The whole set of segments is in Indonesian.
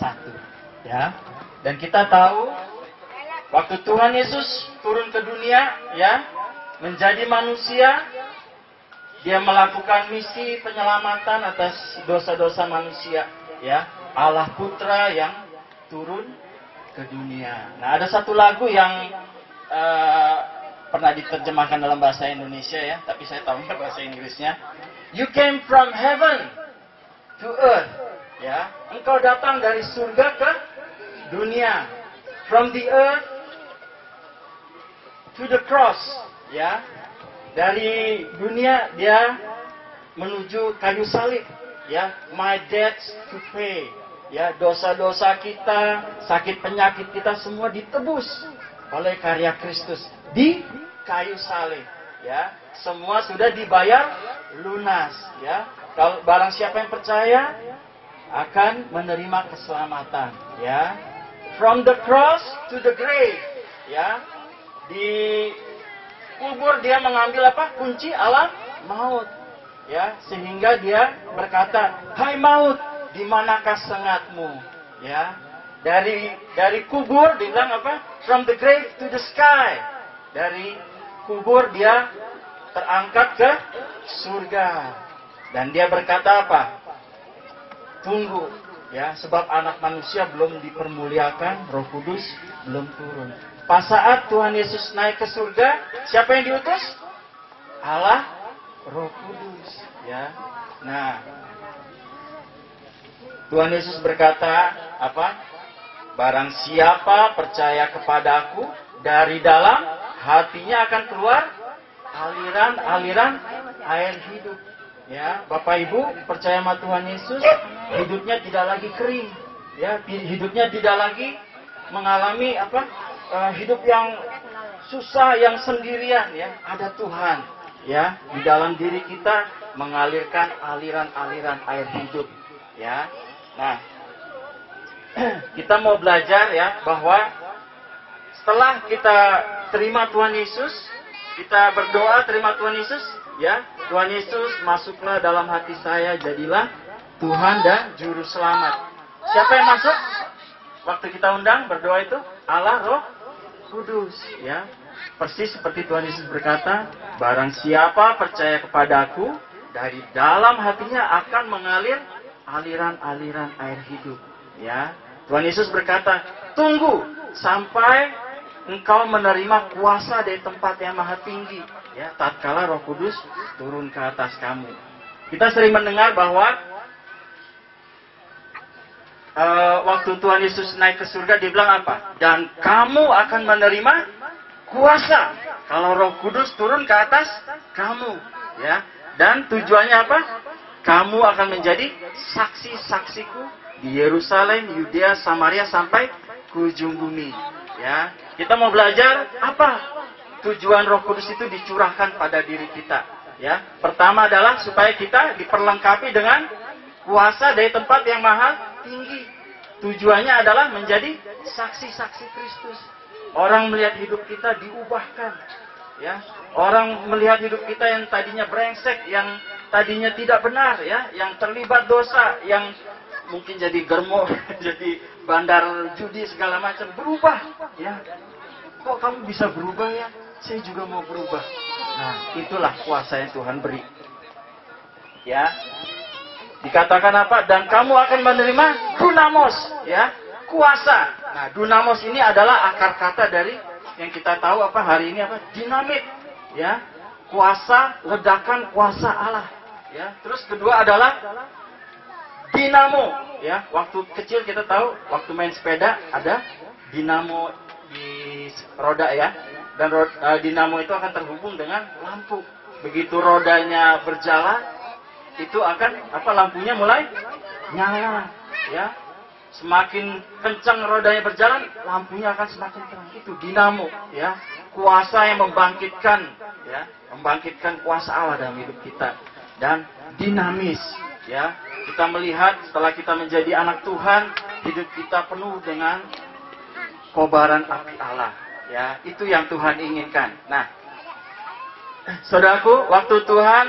satu. Ya. Dan kita tahu waktu Tuhan Yesus turun ke dunia, ya, menjadi manusia, dia melakukan misi penyelamatan atas dosa-dosa manusia, ya. Allah Putra yang turun ke dunia. Nah, ada satu lagu yang pernah diterjemahkan dalam bahasa Indonesia, ya, tapi saya tahu bahasa Inggrisnya. You came from heaven to earth, ya. Engkau datang dari surga ke dunia. From the earth to the cross, ya. Dari dunia dia menuju kayu salib, ya. My debts to pay, ya. Dosa-dosa kita, sakit penyakit kita semua ditebus oleh karya Kristus di kayu salib, ya. Semua sudah dibayar lunas, ya. Kalau barang siapa yang percaya akan menerima keselamatan, ya. From the cross to the grave, ya. Di kubur dia mengambil apa? Kunci alam maut, ya. Sehingga dia berkata, "Hai maut, di manakah sengatmu?" Ya. Dari kubur dia bilang apa? From the grave to the sky. Dari kubur dia terangkat ke surga. Dan dia berkata apa? Tunggu, ya, sebab anak manusia belum dipermuliakan, Roh Kudus belum turun. Pas saat Tuhan Yesus naik ke surga, siapa yang diutus? Allah, Roh Kudus, ya. Nah, Tuhan Yesus berkata apa? Barang siapa percaya kepadaku, dari dalam hatinya akan keluar aliran-aliran air hidup. Ya, Bapak Ibu percaya sama Tuhan Yesus, hidupnya tidak lagi kering, ya, hidupnya tidak lagi mengalami apa? Hidup yang susah, yang sendirian, ya. Ada Tuhan, ya, di dalam diri kita mengalirkan aliran-aliran air hidup, ya. Nah, kita mau belajar, ya, bahwa setelah kita terima Tuhan Yesus, kita berdoa terima Tuhan Yesus, ya, Tuhan Yesus masuklah dalam hati saya, jadilah Tuhan dan Juru Selamat. Siapa yang masuk? Waktu kita undang berdoa itu Allah Roh Kudus, ya. Persis seperti Tuhan Yesus berkata, barang siapa percaya kepadaku, dari dalam hatinya akan mengalir aliran-aliran air hidup, ya. Tuhan Yesus berkata, tunggu sampai engkau menerima kuasa dari tempat yang maha tinggi, ya, tatkala Roh Kudus turun ke atas kamu. Kita sering mendengar bahwa waktu Tuhan Yesus naik ke surga, dia bilang apa? Dan kamu akan menerima kuasa kalau Roh Kudus turun ke atas kamu, ya. Dan tujuannya apa? Kamu akan menjadi saksi-saksiku di Yerusalem, Yudea, Samaria sampai ke ujung bumi, ya. Kita mau belajar apa tujuan Roh Kudus itu dicurahkan pada diri kita, ya. Pertama adalah supaya kita diperlengkapi dengan kuasa dari tempat yang maha tinggi. Tujuannya adalah menjadi saksi-saksi Kristus. Orang melihat hidup kita diubahkan, ya. Orang melihat hidup kita yang tadinya brengsek, yang tadinya tidak benar, ya, yang terlibat dosa, yang mungkin jadi germo, jadi bandar judi segala macam, berubah, ya. Kok kamu bisa berubah, ya? Saya juga mau berubah. Nah, itulah kuasa yang Tuhan beri, ya. Dikatakan apa? Dan kamu akan menerima dunamos, ya, kuasa. Nah, dunamos ini adalah akar kata dari yang kita tahu apa hari ini apa? Dinamit, ya. Kuasa, ledakan kuasa Allah, ya. Terus kedua adalah dinamo, ya. Waktu kecil kita tahu, waktu main sepeda ada dinamo di roda, ya. Dan dinamo itu akan terhubung dengan lampu. Begitu rodanya berjalan, itu akan apa? Lampunya mulai nyala, ya. Semakin kencang rodanya berjalan, lampunya akan semakin terang. Itu dinamo, ya. Kuasa yang membangkitkan, ya, membangkitkan kuasa Allah dalam hidup kita. Dan dinamis, ya. Kita melihat setelah kita menjadi anak Tuhan, hidup kita penuh dengan kobaran api Allah, ya. Itu yang Tuhan inginkan. Nah, saudaraku, waktu Tuhan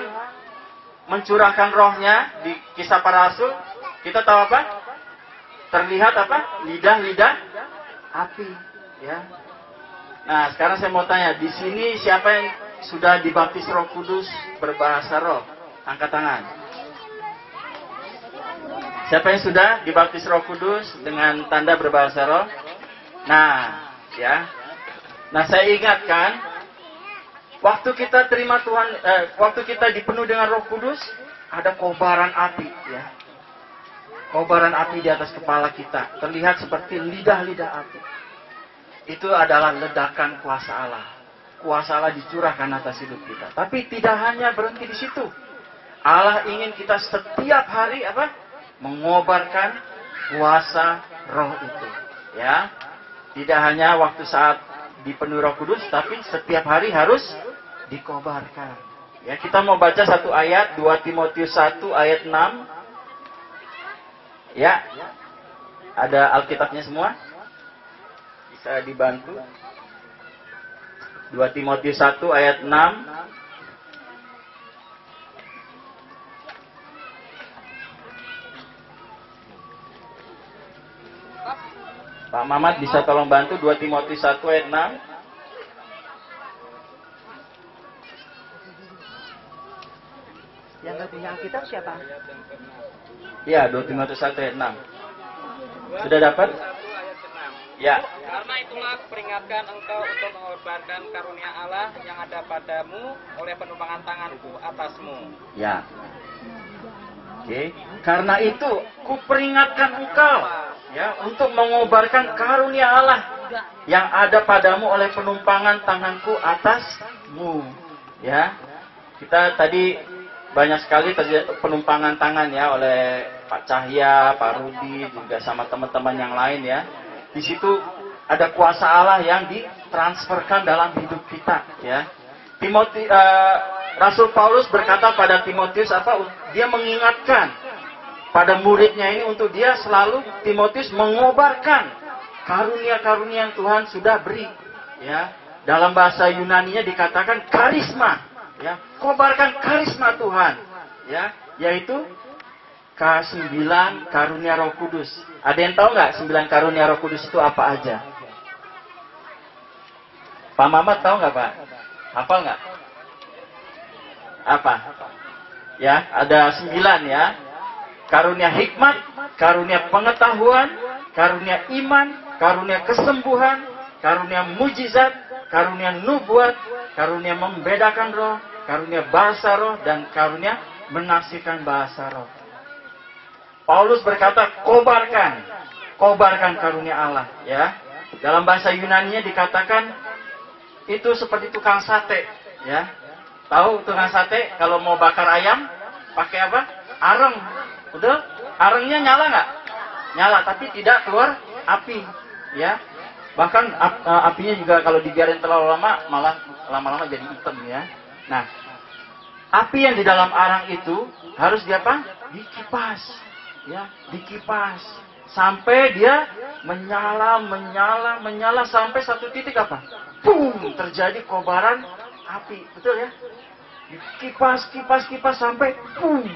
mencurahkan rohnya di Kisah Para Rasul, kita tahu apa? terlihat apa? Lidah-lidah api, ya. Nah, sekarang saya mau tanya, di sini siapa yang sudah dibaptis Roh Kudus berbahasa roh? Angkat tangan. Siapa yang sudah dibaptis Roh Kudus dengan tanda berbahasa roh? Nah, ya. Nah, saya ingatkan, waktu kita terima Tuhan, waktu kita dipenuhi dengan Roh Kudus, ada kobaran api, ya. Kobaran api di atas kepala kita, terlihat seperti lidah-lidah api. Itu adalah ledakan kuasa Allah. Kuasa Allah dicurahkan atas hidup kita. Tapi tidak hanya berhenti di situ. Allah ingin kita setiap hari apa? Mengobarkan kuasa Roh itu, ya. Tidak hanya waktu saat dipenuhi Roh Kudus, tapi setiap hari harus dikobarkan. Ya, kita mau baca satu ayat, 2 Timotius 1 ayat 6. Ya. Ada Alkitabnya semua? Bisa dibantu. 2 Timotius 1 ayat 6. Pak Mamat bisa tolong bantu 2 Timotius 1 ayat 6. Yang nggak punya Alkitab siapa? Ya, 2 Timotius 1 ayat 6. Sudah dapat? Ya. Karena itulah peringatkan engkau untuk mengorbankan karunia Allah yang ada padamu oleh penumpangan tanganku atasmu. Ya. Oke. Karena itu, kuperingatkan engkau, ya, untuk mengobarkan karunia Allah yang ada padamu oleh penumpangan tanganku atasmu. Ya. Kita tadi banyak sekali penumpangan tangan ya oleh Pak Cahya, Pak Rudi, juga sama teman-teman yang lain ya. Di situ ada kuasa Allah yang ditransferkan dalam hidup kita ya. Rasul Paulus berkata pada Timotius apa? Dia mengingatkan pada muridnya ini untuk dia selalu Timotius mengobarkan karunia-karunia yang Tuhan sudah beri ya. Dalam bahasa Yunaninya dikatakan karisma ya. Kobarkan karisma Tuhan ya, yaitu K9 karunia Roh Kudus. Ada yang tahu nggak 9 karunia Roh Kudus itu apa aja? Pak Mamat tahu nggak Pak? Hafal nggak? Apa? Ya, ada 9 ya. Karunia hikmat, karunia pengetahuan, karunia iman, karunia kesembuhan, karunia mujizat, karunia nubuat, karunia membedakan roh, karunia bahasa roh, dan karunia menafsirkan bahasa roh. Paulus berkata, kobarkan karunia Allah. Ya, dalam bahasa Yunaninya dikatakan itu seperti tukang sate. Ya, tahu tukang sate kalau mau bakar ayam pakai apa? Areng. Betul? Arengnya nyala nggak? Nyala, tapi tidak keluar api. Ya, bahkan apinya juga kalau dibiarin terlalu lama malah lama-lama jadi hitam ya. Nah, api yang di dalam arang itu harus diapa? Dikipas. Ya, dikipas sampai dia menyala sampai satu titik apa? Boom, terjadi kobaran api, betul ya? Kipas sampai boom.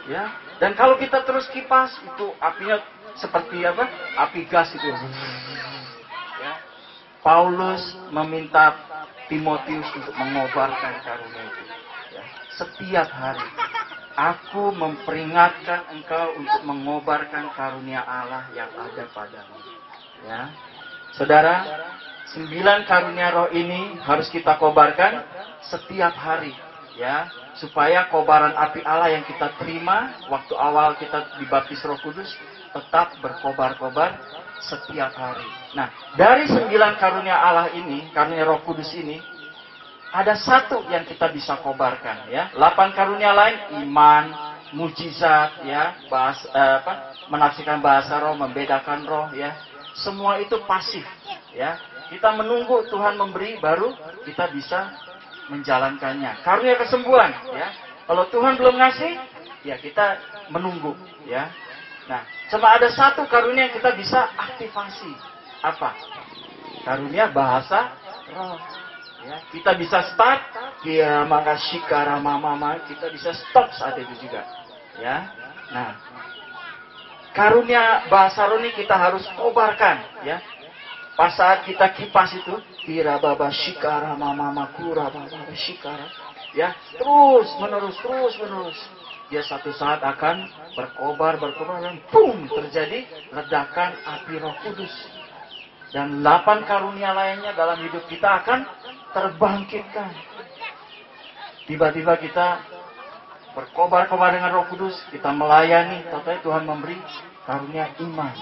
Ya. Dan kalau kita terus kipas itu apinya seperti apa? Api gas itu. Ya. Paulus meminta Timotius untuk mengobarkan karunia itu. Ya. Setiap hari aku memperingatkan engkau untuk mengobarkan karunia Allah yang ada padamu. Ya. Saudara, 9 karunia roh ini harus kita kobarkan setiap hari. Ya, supaya kobaran api Allah yang kita terima waktu awal kita dibaptis Roh Kudus tetap berkobar-kobar setiap hari. Nah, dari 9 karunia Allah ini, karunia Roh Kudus ini, ada 1 yang kita bisa kobarkan ya. 8 karunia lain, iman, mujizat ya, menafsirkan bahasa roh, membedakan roh ya. Semua itu pasif ya. Kita menunggu Tuhan memberi baru kita bisa menjalankannya. Karunia kesembuhan ya. Kalau Tuhan belum ngasih, ya kita menunggu ya. Nah, cuma ada 1 karunia yang kita bisa aktivasi. Apa? Karunia bahasa roh. Ya, kita bisa start, ya maka shikara mama, kita bisa stop saat itu juga. Ya. Nah, karunia bahasa roh ini kita harus kobarkan, ya. Pas saat kita kipas itu, tira baba shikara mama makura baba shikara, ya, terus menerus. Dia satu saat akan berkobar dan boom, terjadi ledakan api Roh Kudus. Dan 8 karunia lainnya dalam hidup kita akan terbangkitkan. Tiba-tiba kita berkobar-kobar dengan Roh Kudus, kita melayani, tahu Tuhan memberi karunia iman.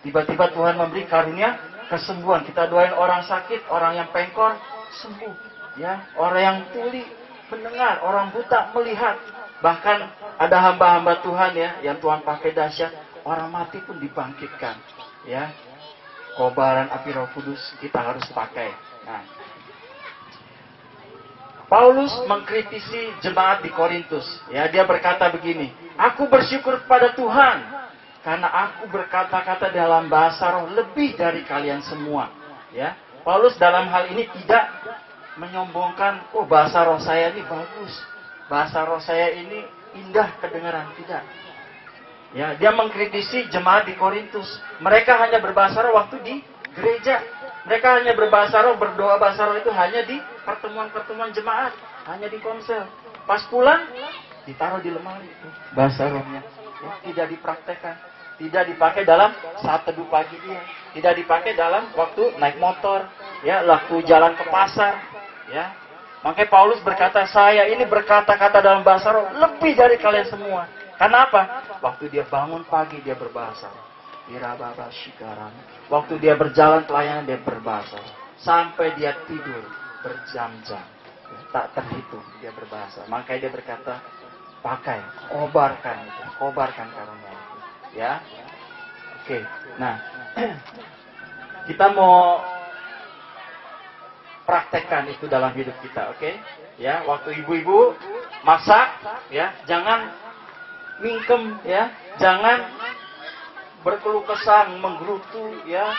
Tiba-tiba Tuhan memberi karunia kesembuhan. Kita doain orang sakit, orang yang pengkor sembuh, ya, orang yang tuli mendengar, orang buta melihat. Bahkan ada hamba-hamba Tuhan, ya, yang Tuhan pakai dahsyat, orang mati pun dibangkitkan, ya. Kobaran api Roh Kudus kita harus pakai. Nah, Paulus mengkritisi jemaat di Korintus, ya, dia berkata begini, aku bersyukur kepada Tuhan karena aku berkata-kata dalam bahasa roh lebih dari kalian semua, ya. Paulus dalam hal ini tidak menyombongkan, oh bahasa roh saya ini bagus, bahasa roh saya ini indah kedengaran, tidak. Ya, dia mengkritisi jemaat di Korintus. Mereka hanya berbahasa roh waktu di gereja. Mereka hanya berbahasa roh, berdoa bahasa roh itu hanya di pertemuan-pertemuan jemaat, hanya di konsel. Pas pulang ditaruh di lemari bahasa rohnya, ya, tidak dipraktekkan, tidak dipakai dalam saat teduh pagi dia, tidak dipakai dalam waktu naik motor, ya, waktu jalan ke pasar, ya. Makanya Paulus berkata, saya ini berkata-kata dalam bahasa roh lebih dari kalian semua. Karena apa? Waktu dia bangun pagi dia berbahasa roh. Waktu dia berjalan pelayanan dia berbahasa roh. Sampai dia tidur berjam-jam, tak terhitung dia berbahasa. Makanya dia berkata, pakai, kobarkan karunia itu, ya. Oke. Nah, kita mau praktekkan itu dalam hidup kita, oke? Ya, waktu ibu-ibu masak, ya, jangan mingkem, ya, jangan berkeluh kesah, menggerutu, ya,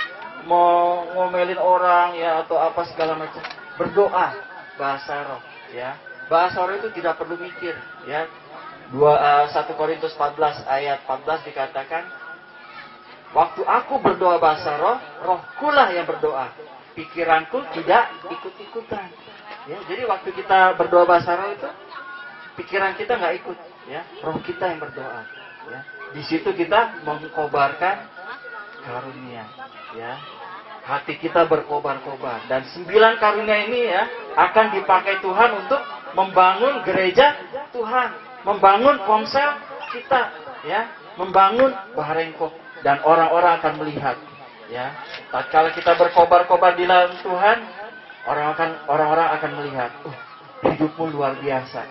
mau ngomelin orang, ya, atau apa segala macam. Berdoa bahasa roh, ya. Bahasa roh itu tidak perlu mikir, ya. 1 Korintus 14 ayat 14 dikatakan, waktu aku berdoa bahasa roh, rohkulah yang berdoa. Pikiranku tidak ikut-ikutan. Ya, jadi waktu kita berdoa bahasa roh itu, pikiran kita nggak ikut, ya, roh kita yang berdoa. Ya, di situ kita mengkobarkan karunia, ya, hati kita berkobar-kobar. Dan 9 karunia ini, ya, akan dipakai Tuhan untuk membangun gereja Tuhan, membangun konsel kita, ya, membangun Baharengkok, dan orang-orang akan melihat. Ya, tatkala kita berkobar-kobar di dalam Tuhan, orang-orang akan melihat, hidupmu luar biasa.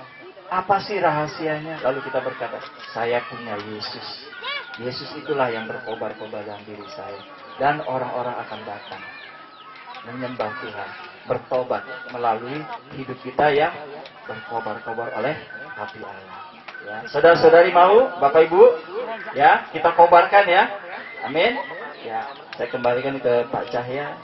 Apa sih rahasianya? Lalu kita berkata, saya punya Yesus. Yesus itulah yang berkobar-kobar dalam diri saya. Dan orang-orang akan datang menyembah Tuhan, bertobat melalui hidup kita yang berkobar-kobar oleh hati Allah. Ya, saudara-saudari mau, Bapak Ibu, ya, kita kobarkan, ya. Amin. Ya, saya kembalikan ke Pak Cahya.